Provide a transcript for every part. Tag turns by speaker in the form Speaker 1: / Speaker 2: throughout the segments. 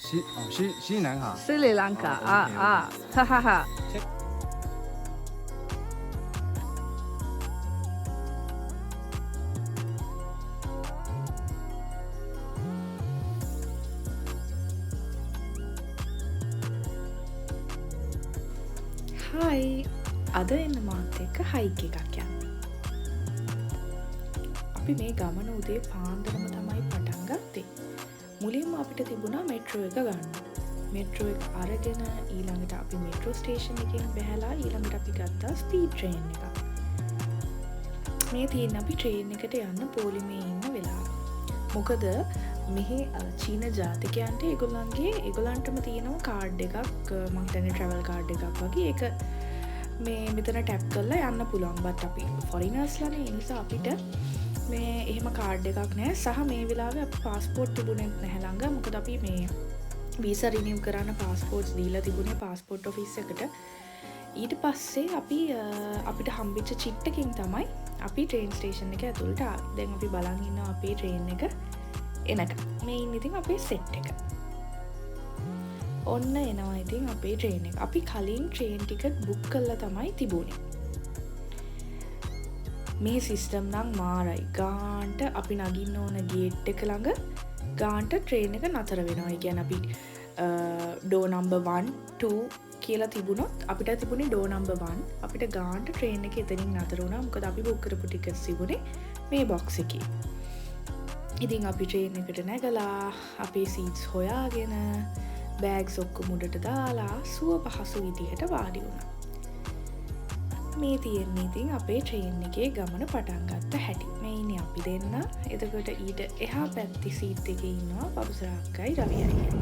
Speaker 1: 西南哈。
Speaker 2: 斯里兰卡
Speaker 1: 哦
Speaker 2: 啊
Speaker 1: OK，OK
Speaker 2: 啊，哈哈哈。
Speaker 3: හයි අද එන්න මාත් එක්ක හයික එකක් යන්න. අපි මේ ගමන උදේ පාන්දරම තමයි පටන් ගත්තේ. මුලින්ම අපිට තිබුණා මෙට්‍රෝ එක ගන්න. මෙට්‍රෝ එක අරගෙන ඊළඟට අපි මෙට්‍රෝ ස්ටේෂන් එකෙන් බැහැලා ඊළඟට අපි ගත්තා ස්පීඩ් ට්‍රේන් එකක්. මේ තියෙන අපි ට්‍රේන් එකට යන්න පොලිමේ ඉන්න වෙලාව. මොකද මෙහි චීන ජාතිකයන්ට ඒගොල්ලන්ටම තියෙනවා කාඩ් එකක් මං හිතන්නේ ට්‍රැවල් කාඩ් එකක් වගේ ඒක මේ මෙතන ටැප් කරලා යන්න පුළුවන්. බට් අපි ෆොරිනර්ස්ලානේ ඒ නිසා අපිට මේ එහෙම කාඩ් එකක් නැහැ. සහ මේ වෙලාවේ අපි පාස්පෝර්ට් තිබුණෙත් නැහැ ළඟ. මොකද අපි මේ වීසා රිනිව් කරන්න පාස්පෝර්ට්ස් දීලා තිබුණේ පාස්පෝර්ට් ඔෆිස් එකට. ඊට පස්සේ අපිට හම්බෙච්ච චිට් එකකින් තමයි අපි ට්‍රේන් ස්ටේෂන් එක ඇතුළට ආවේ. දැන් අපි බලන් ඉන්නවා අපේ ට්‍රේන් එක එනකම්. මේ ඉන්නේ ඉතින් අපේ සෙට් එක. ඔන්න එනවා ඉතින් අපේ ට්‍රේන් එක. අපි කලින් ට්‍රේන් ටිකට් බුක් කරලා තමයි තිබුණේ. මේ සිස්ටම් නම් මාරයි. ගාන්ට අපි නගින්න ඕන ගේට් එක ළඟ ගාන්ට ට්‍රේන් එක නතර වෙනවා. ඒ කියන්නේ අපි ඩෝ නම්බර් 1 2 කියලා තිබුණොත් අපිට තිබුණේ ඩෝ නම්බර් 1. අපිට ගාන්ට ට්‍රේන් එක එතනින් නතර වුණා. මොකද අපි බුක් කරපු ටිකට්ස් තිබුණේ මේ බොක්ස් එකේ. ඉතින් අපි ට්‍රේන් එකට නැගලා අපේ සීට්ස් හොයාගෙන බෑග්ස් ඔක්කොම උඩට දාලා සුව පහසු විදිහට වාඩි වුණා. මේ තියෙන්නේ ඉතින් අපේ ට්‍රේන් එකේ ගමන පටන් ගත්ත හැටි. මේ ඉන්නේ අපි දෙන්න. එතකොට ඊට එහා පැත්තේ සීට් එකේ ඉන්නවා පබුසරා අක්කයි රවි අයියා.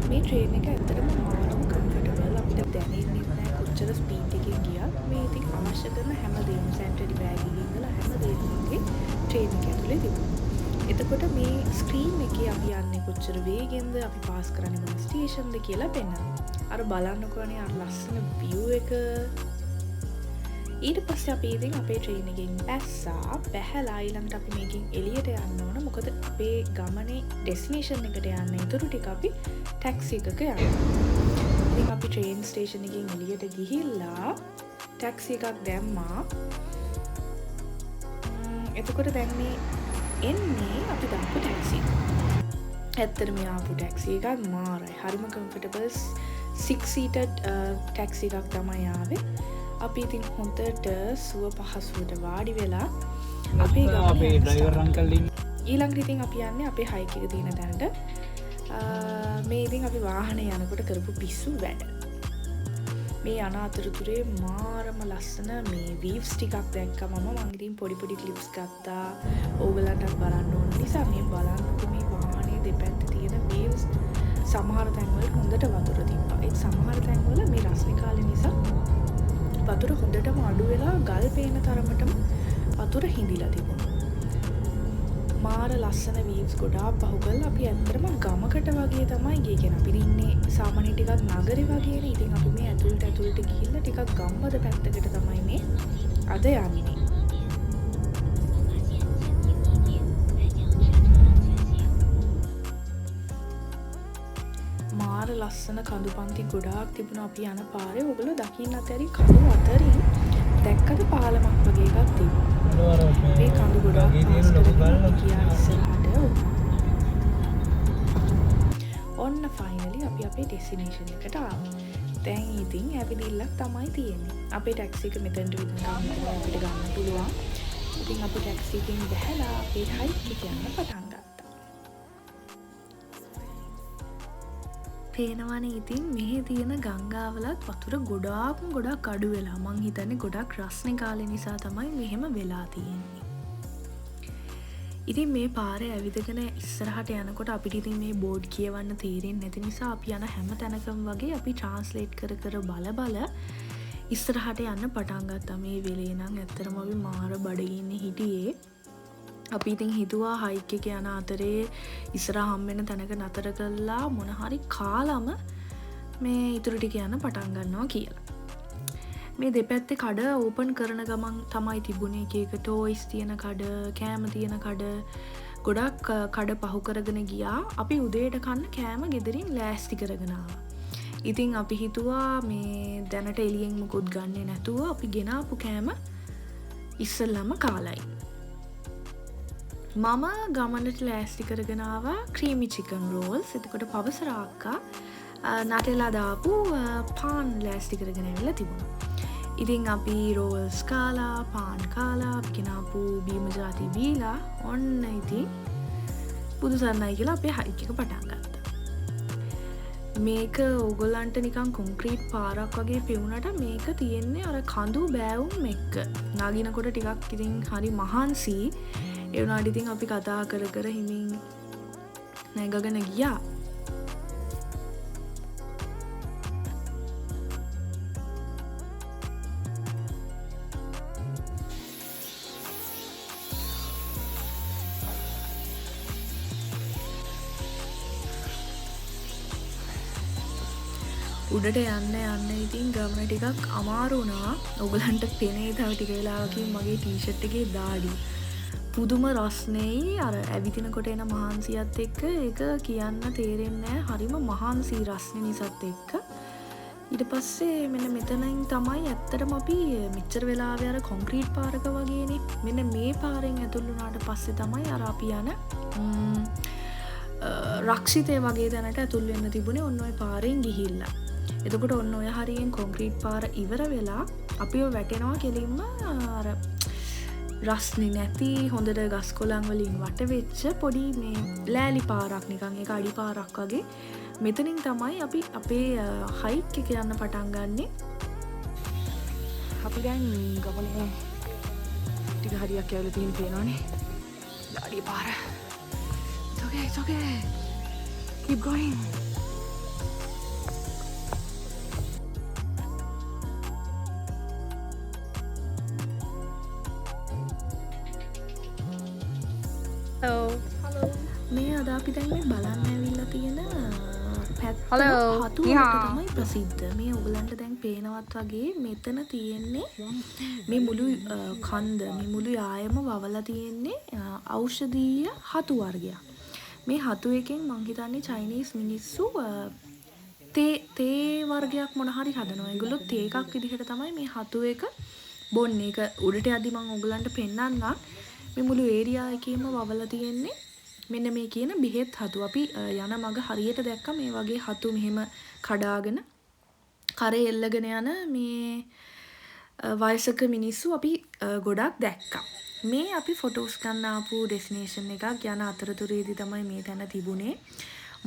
Speaker 3: මේ ට්‍රේන් එක ඇත්තටම මාරම කම්ෆර්ටබල්. අපිට දැනෙන්නේ නැහැ කොච්චර ස්පීඩ් එකකින් ගියත්. මේ ඉතින් අවශ්‍ය කරන හැම දෙයක්ම සැන්ටරි බෑග් එකකින් ඉඳලා හැම දෙයක්ම ට්‍රේන් එක ඇතුලේ තිබුණා. එතකොට මේ ස්ක්‍රීන් එකේ අපි යන්නේ කොච්චර වේගෙන්ද අපි පාස් කරන්නේ මොන ස්ටේෂන්ද කියලා පෙන්වනවා. අර බලන්නකෝනේ අර ලස්සන view එක. ඊට පස්සේ අපි ඉතින් අපේ ට්‍රේන් එකෙන් බැහැලා ඊළඟට අපි මේකෙන් එළියට යන්න ඕන. මොකද අපේ ගමනේ ඩෙස්ටිනේෂන් එකට යන්න ඉතුරු ටික අපි ටැක්සි එකක යනවා. ඉතින් අපි ට්‍රේන් ස්ටේෂන් එකෙන් එළියට ගිහිල්ලා ටැක්සි එකක් දැම්මා. එතකොට දැන් මේ එන්නේ අපි දාපු ටැක්සි. ඇත්තටම ආපු ටැක්සි එකක් මාරයි. හරිම කම්ෆර්ටබල් 6 seated ටැක්සි එකක් තමයි ආවේ. අපි ඉතින් හොඳට සුව පහසුවට වාඩි වෙලා අපේ
Speaker 4: ඩ්‍රයිවර් අංකල්
Speaker 3: ඊළඟට ඉතින් අපි යන්නේ අපේ හයික් එක තියෙන තැනට. මේ ඉතින් අපි වාහනේ යනකොට කරපු පිස්සු වැඩ. මේ යන අතරතුරේ මාරම ලස්සන මේ වීව්ස් ටිකක් දැක්කම මම ඉතින් පොඩි ක්ලිප්ස් ගත්තා. ඕගලන්ටත් බලන්න ඕන නිසා මේ බලන්නකො මේ වාහනේ දෙපැත්තේ තියෙන වීව්ස්. සමහර තැන්වල හොඳට වතුර තිබ්බා. ඒ සමහර තැන්වල මේ රස්නේ කාලේ නිසා වතුර හොඳටම අඩු වෙලා ගල් පේන තරමටම වතුර හිඳිලා තිබුණා. මාර ලස්සන වීව්ස් ගොඩාක් පහු කරලා අපි ඇත්තටම ගමකට වගේ තමයි ගියේ. කියන අපි ඉන්නේ සාමාන්‍ය ටිකක් නගරේ වගේනේ. ඉතින් අපි මේ ඇතුළට ගිහිල්ලා ටිකක් ගම්බද පැත්තකට තමයි මේ අද යන්නේ. මාර ලස්සන කඳු පන්ති ගොඩාක් තිබුණා අපි යන පාරේ. ඔයගොල්ලෝ දකින්න ඇති කඳු අතරින් දැක්කද පාලමක් වගේ එකක් තිබුණා. මේ කඳු ගොඩාක් පාස් කරගෙන ගියා ඉස්සරහට. ඔන්න ෆයිනලි අපි අපේ ඩෙස්ටිනේෂන් එකට ආවා. දැන් ඉතින් ඇවිදිල්ලක් තමයි තියෙන්නේ. අපේ ටැක්සි එක මෙතනට විතර අපිට ගන්න පුළුවන්. ඉතින් අපි ටැක්සි එකෙන් බැහැලා අපේ හයික් එක යන්න පටන් ගත්තා. පේනවනේ ඉතින් මෙහි තියෙන ගංගාවලත් වතුර ගොඩක් අඩු වෙලා. මං හිතන්නේ ගොඩක් රස්නේ කාලේ නිසා තමයි මෙහෙම වෙලා තියෙන්නේ. ඉතින් මේ පාරේ ඇවිදගෙන ඉස්සරහට යනකොට අපිට ඉතින් මේ බෝඩ් කියවන්න තේරෙන්නේ නැති නිසා අපි යන හැම තැනකම වගේ අපි ට්‍රාන්ස්ලේට් කර බල ඉස්සරහට යන්න පටන් ගත්තා. මේ වෙලේ නම් ඇත්තටම අපි මාර බඩගින්නේ හිටියේ. අපි ඉතින් හිතුවා හයික් එක යන අතරේ ඉස්සරහ හම්බෙන තැනක නතර කරලා මොන හරි කාලම මේ ඉතුරු ටික යන්න පටන් ගන්නවා කියලා. මේ දෙපැත්තේ කඩ ඕපන් කරන ගමන් තමයි තිබුණේ එක ටෝයිස් තියෙන කඩ, කෑම තියෙන කඩ, ගොඩක් කඩ පහු කරගෙන ගියා. අපි උදේට කන්න කෑම ගෙදරින් ලෑස්ති කරගෙන ආවා. ඉතින් අපි හිතුවා මේ දැනට එළියෙන් මුකුත් ගන්නේ නැතුව අපි ගෙනාපු කෑම ඉස්සෙල්ලම කාලයි. මම ගමනට ලෑස්ති කරගෙන ආවා ක්‍රීමි චිකන් රෝල්ස්. එතකොට පවසර අක්කා නටලා දාපු පාන් ලෑස්ති කරගෙන ඇවිල්ලා තිබුණා. ඉතින් අපි රෝල්ස් කාලා පාන් කාලා අපි ගෙනාපු බීම ජාති බීලා ඔන්න ඉතින් බුදු සරණයි කියලා අපේ හයික් එක පටන් ගත්තා. මේක ඕගොල්ලන්ට නිකන් කොන්ක්‍රීට් පාරක් වගේ පෙවුනට මේක තියෙන්නේ අර කඳු බෑවුම් එක්ක. නගිනකොට ටිකක් ඉතින් හරි මහන්සි. ඒ වුණාට ඉතින් අපි කතා කර කර හිමින් නැගගෙන ගියා. උඩට යන්න ඉතින් ගමන ටිකක් අමාරු වුණා. ඔයගලන්ට පෙනේ තව ටික වෙලාවකින් මගේ ටී-ෂර්ට් එකේ දාඩි. පුදුම රස්නේ අර ඇවිදිනකොට එන මහන්සියත් එක්ක ඒක කියන්න තේරෙන්නේ නැහැ. හරිම මහන්සි රස්නේ නිසාත් එක්ක. ඊට පස්සේ මෙන්න මෙතනින් තමයි ඇත්තටම අපි මෙච්චර වෙලාවේ අර කොන්ක්‍රීට් පාරක වගේනේ. මෙන්න මේ පාරෙන් ඇතුල් වුණාට පස්සේ තමයි අර අපි යන රක්ෂිතේ වගේ තැනට ඇතුල් වෙන්න තිබුණේ. ඔන්න ඔය පාරෙන් ගිහිල්ලා. එතකොට ඔන්න ඔය හරියෙන් කොන්ක්‍රීට් පාර ඉවර වෙලා අපිව වැටෙනවා කෙලින්ම අර රස්නේ නැති හොඳට ගස් කොළන් වලින් වට වෙච්ච පොඩි මේ ලෑලි පාරක් නිකන් ඒක අඩි පාරක් වගේ. මෙතනින් තමයි අපි අපේ හයික් එක යන්න පටන් ගන්නෙ. අපි දැන් ගමනේ ටික හරියක් ඇවිල්ලා තියෙන පේනවනේ. දාඩිය පාර. It's okay. Keep going.
Speaker 1: Hello.
Speaker 3: මේ අද අපි දැන් මේ බලන්න ඇවිල්ලා තියෙන පැත්ත
Speaker 1: Hello.
Speaker 3: හතුවරට තමයි ප්‍රසිද්ධ. මේ ඔයගලන්ට දැන් පේනවත් වගේ මෙතන තියෙන්නේ මේ මුළු කන්ද මේ මුළු යායම වවලා තියෙන්නේ ඖෂධීය හතු වර්ගයක්. මේ හතු එකෙන් මං හිතන්නේ චයිනීස් මිනිස්සු තේ වර්ගයක් මොන හරි හදනවා. ඒගොල්ලෝ තේ එකක් විදිහට තමයි මේ හතු එක බොන්නේ. ඒක උඩට යද්දි මං ඔයගලන්ට පෙන්නන්නම්. මේ මුළු ඒරියා එකේම වවලා තියෙන්නේ මෙන්න මේ කියන බෙහෙත් හතු. අපි යන මග හරියට දැක්ක මේ වගේ හතු මෙහෙම කඩාගෙන කරේ එල්ලගෙන යන මේ වයසක මිනිස්සු අපි ගොඩක් දැක්කා. මේ අපි ෆොටෝස් ගන්න ආපු ඩෙස්ටිනේෂන් එකක් යන අතරතුරේදී තමයි මේ තැන තිබුණේ.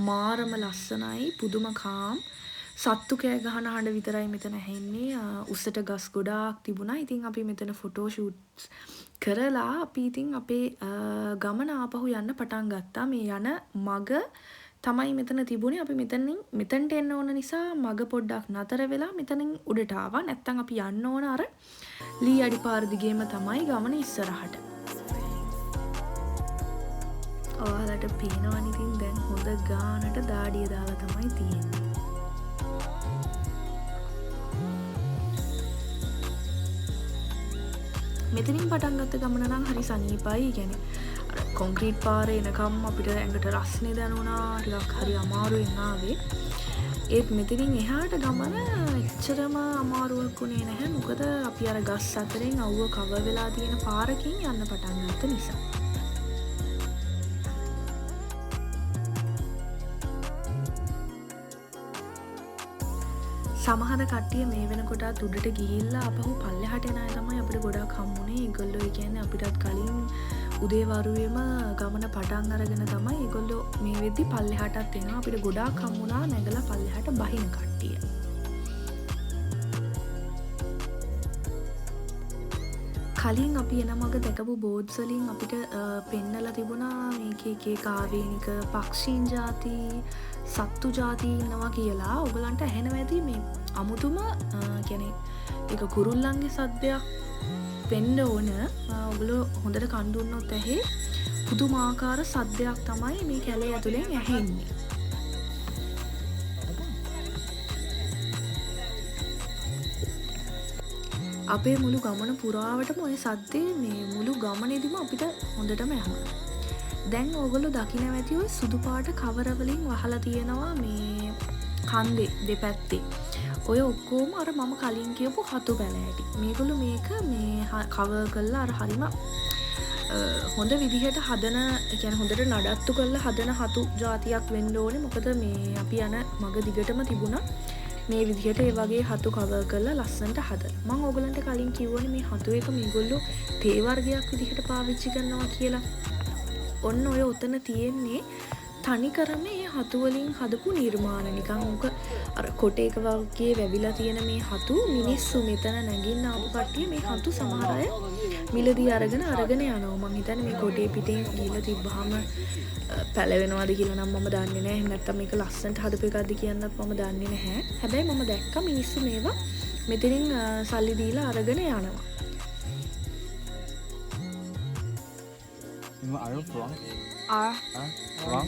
Speaker 3: මාරම ලස්සනයි, පුදුම කාම්. සත්තු කෑ ගහන හඬ විතරයි මෙතන ඇහෙන්නේ. උස්සට ගස් ගොඩාක් තිබුණා. ඉතින් අපි මෙතන ෆොටෝ ෂූට්ස් කරලා අපි ඉතින් අපේ ගමන ආපහු යන්න පටන් ගත්තා. මේ යන මග තමයි මෙතන තිබුණේ. අපි මෙතනට එන්න ඕන නිසා මග පොඩ්ඩක් නතර වෙලා මෙතනින් උඩට ආවා. නැත්තම් අපි යන්න ඕන අර ලී අඩි පාර දිගේම තමයි ගමන ඉස්සරහට. ඔයාලට පේනවනේ ඉතින් දැන් හොඳ ගානට දාඩිය දාලා තමයි තියෙන්නේ. මෙතනින් පටන් ගත්ත ගමන නම් හරි සනීපයි. කියන්නේ අර කොන්ක්‍රීට් පාරේ එනකම් අපිට ඇඟට රස්නේ දැනුණා. ටිකක් හරි අමාරුවෙන් ආවේ. ඒත් මෙතනින් එහාට ගමන එච්චරම අමාරුවක් උනේ නැහැ. මොකද අපි අර ගස් අතරින් අවුව කවර් වෙලා තියෙන පාරකින් යන්න පටන් ගත්ත නිසා. සමහර කට්ටිය මේ වෙනකොටත් උඩට ගිහිල්ලා අපහු පල්ලෙහාට එන අය තමයි අපිට ගොඩක් හම්බුනේ. ඒගොල්ලෝ ඒ කියන්නේ අපිටත් කලින් උදේ වරුවේම ගමන පටන් අරගෙන තමයි ඒගොල්ලෝ මේ වෙද්දි පල්ලෙහාටත් එනවා. අපිට ගොඩාක් හම්බුණා නැගලා පල්ලෙහාට බහින කට්ටිය. කලින් අපි එන මග දැකපු බෝඩ්ස් වලින් අපිට පෙන්නලා තිබුණා මේකේ එක ආවේනික පක්ෂීන් ಜಾති සත්තු ಜಾති ඉන්නවා කියලා. ඔයගලන්ට ඇහෙනවා ඇති මේ අමුතුම කියන්නේ ඒක කුරුල්ලන්ගේ සද්දයක් වෙන්න ඕන. ඔයගොල්ලෝ හොඳට කන් දුන්නොත් ඇහි පුදුමාකාර සද්දයක් තමයි මේ කැලේ ඇතුලෙන් ඇහෙන්නේ. අපේ මුළු ගමන පුරාවටම ওই සද්දේ මේ මුළු ගමනේදීම අපිට හොඳටම ඇහුණා. දැන් ඕගොල්ලෝ දකින්න ඇති ඔය සුදු පාට කවර වලින් වහලා තියෙනවා මේ කන්දේ දෙපැත්තේ. ඔය ඔක්කොම අර මම කලින් කියපු හතු පැලෑටි. මේගොල්ලෝ මේක මේ කවර් කරලා අර හරිම හොඳ විදිහට හදන, ඒ කියන්නේ හොඳට නඩත්තු කරලා හදන හතු జాතියක් වෙන්න ඕනේ. මොකද මේ අපි යන මග දිගටම තිබුණා මේ විදිහට ඒ වගේ හතු කවර් කරලා ලස්සනට හදලා. මම ඕගලන්ට කලින් කිව්වනේ මේ හතු එක මේගොල්ලෝ තේ වර්ගයක් විදිහට පාවිච්චි කරනවා කියලා. ඔන්න ඔය උතන තියෙන්නේ තනි කරම මේ හතු වලින් හදපු නිර්මාණ. නිකන් උක අර කොටේක වගේ වැවිලා තියෙන මේ හතු මිනිස්සු මෙතන නැගින්න ආපු කට්ටිය මේ හතු සමහර අය මිලදී අරගෙන යනවා. මං හිතන්නේ මේ කොටේ පිටින් ගිහලා තිබ්බහම පැලවෙනවද කියලා නම් මම දන්නේ නැහැ. එහෙම නැත්නම් මේක ලස්සනට හදපු එකක්ද කියන්නත් මම දන්නේ නැහැ. හැබැයි මම දැක්කා මිනිස්සු මේවා මෙතනින් සල්ලි දීලා අරගෙන යනවා.
Speaker 1: Are you from?
Speaker 2: From
Speaker 1: From?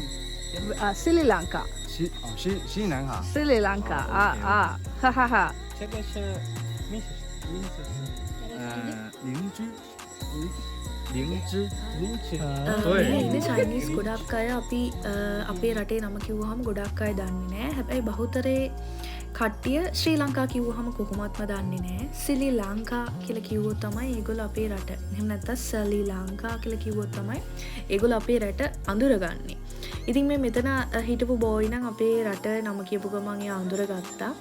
Speaker 2: Sri Lanka.
Speaker 1: 西南哈。
Speaker 2: Sri Lanka. Ha ha ha.
Speaker 1: 这个是名字灵芝，灵芝。
Speaker 3: මේ ඉන්නේ චයිනීස් ගොඩක් අය අපි අපේ රටේ නම කිව්වහම ගොඩක් අය දන්නේ නැහැ. හැබැයි බහුතරේ කට්ටිය ශ්‍රී ලංකා කිව්වහම කොහොමත්ම දන්නේ නැහැ. සිලි ලංකා කියලා කිව්වොත් තමයි ඒගොල්ලෝ අපේ රට. එහෙම නැත්නම් සලි ලංකා කියලා කිව්වොත් තමයි ඒගොල්ලෝ අපේ රට අඳුරගන්නේ. ඉතින් මේ මෙතන හිටපු බෝයි නම් අපේ රට නම කියපු ගමන් එයා අඳුරගත්තා.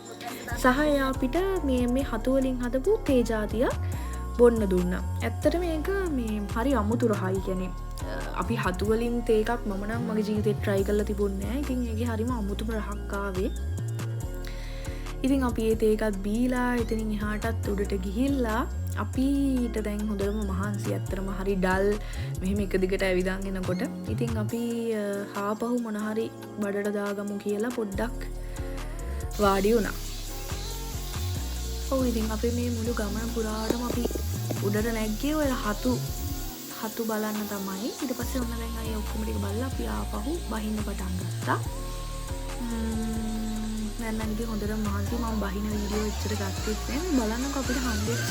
Speaker 3: සහ එයා අපිට මේ හතු වලින් හදපු තේ ජාතියක් බොන්න දුන්නා. ඇත්තට මේක මේ හරි අමුතු රහයි කියන්නේ. අපි හතු වලින් තේ එකක් මම නම් මගේ ජීවිතේ try කරලා තිබුණේ නැහැ. ඉතින් ඒකේ හරිම අමුතුම රහක් ආවේ. ඉතින් අපි ඒ තේ එකත් බීලා එතනින් එහාටත් උඩට ගිහිල්ලා අපිට දැන් හොඳටම මහන්සි. ඇත්තටම හරි ඩල් මෙහෙම එක දිගට ඇවිදන් එනකොට. ඉතින් අපි හාපහු මොන හරි බඩට දාගමු කියලා පොඩ්ඩක් වාඩි වුණා. ඔව් ඉතින් අපි මේ මුළු ගමන පුරාටම අපි උඩට නැග්ගේ ඔය හතු බලන්න තමයි. ඊට පස්සේ ඔන්න දැන් අය ඔක්කොම ටික බලලා අපි ආපහු බහින්න පටන් ගත්තා. දැන් නම් ඉතින් හොඳටම මහන්සි. මම බහින වීඩියෝ එච්චර ගත්තෙත් නෑ. බලන්නකෝ අපිට හම්බෙච්ච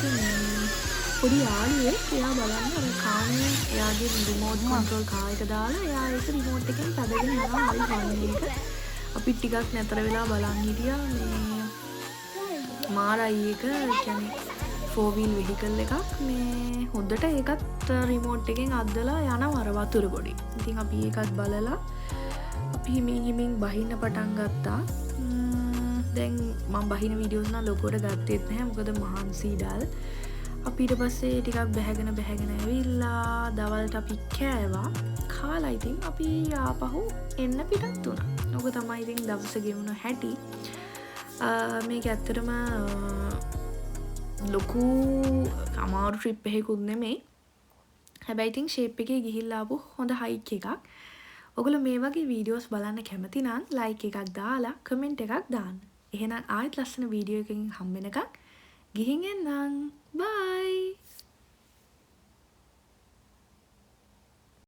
Speaker 3: පොඩි යාළුවෙක්. එයා බලන්න අර කාමේ එයාගේ රිමෝට් කන්ට්‍රෝල් කාර් එක දාලා එයා ඒක රිමෝට් එකෙන් පැදගෙන යනවා. හරි ෆන් එක. අපි ටිකක් නැතර වෙලා බලන් හිටියා. මේ මාරයි එක කියන්නේ 4 wheel vehicle එකක්. මේ හොඳට ඒකත් රිමෝට් එකෙන් අද්දලා යනවා අර වතුර ගොඩේ. ඉතින් අපි ඒකත් බලලා අපි හිමින් බහින්න පටන් ගත්තා. දැන් මම බහින වීඩියෝස් නම් ලොකුවට ගත්තෙත් නැහැ. මොකද මහන්සි ඩල්. අපි ඊට පස්සේ ටිකක් බැහැගෙන ඇවිල්ලා දවල්ට අපි කෑවා. කාලා ඉතින් අපි ආපහු එන්න පිටත් වුණා. ඔක තමයි ඉතින් දවස ගෙවුණ හැටි. මේක ඇත්තටම ලොකු අමාරු ට්‍රිප් එකකුත් නෙමෙයි. හැබැයි ඉතින් ෂේප් එකේ ගිහිල්ලා ආපු හොඳ හයික් එකක්. ඔයගොල්ලෝ මේ වගේ වීඩියෝස් බලන්න කැමති නම් ලයික් එකක් දාලා කමෙන්ට් එකක් දාන්න. එහෙනම් ආයෙත් ලස්සන වීඩියෝ එකකින් හම්බ වෙනකන් ගිහින් එන්නම්. බයි.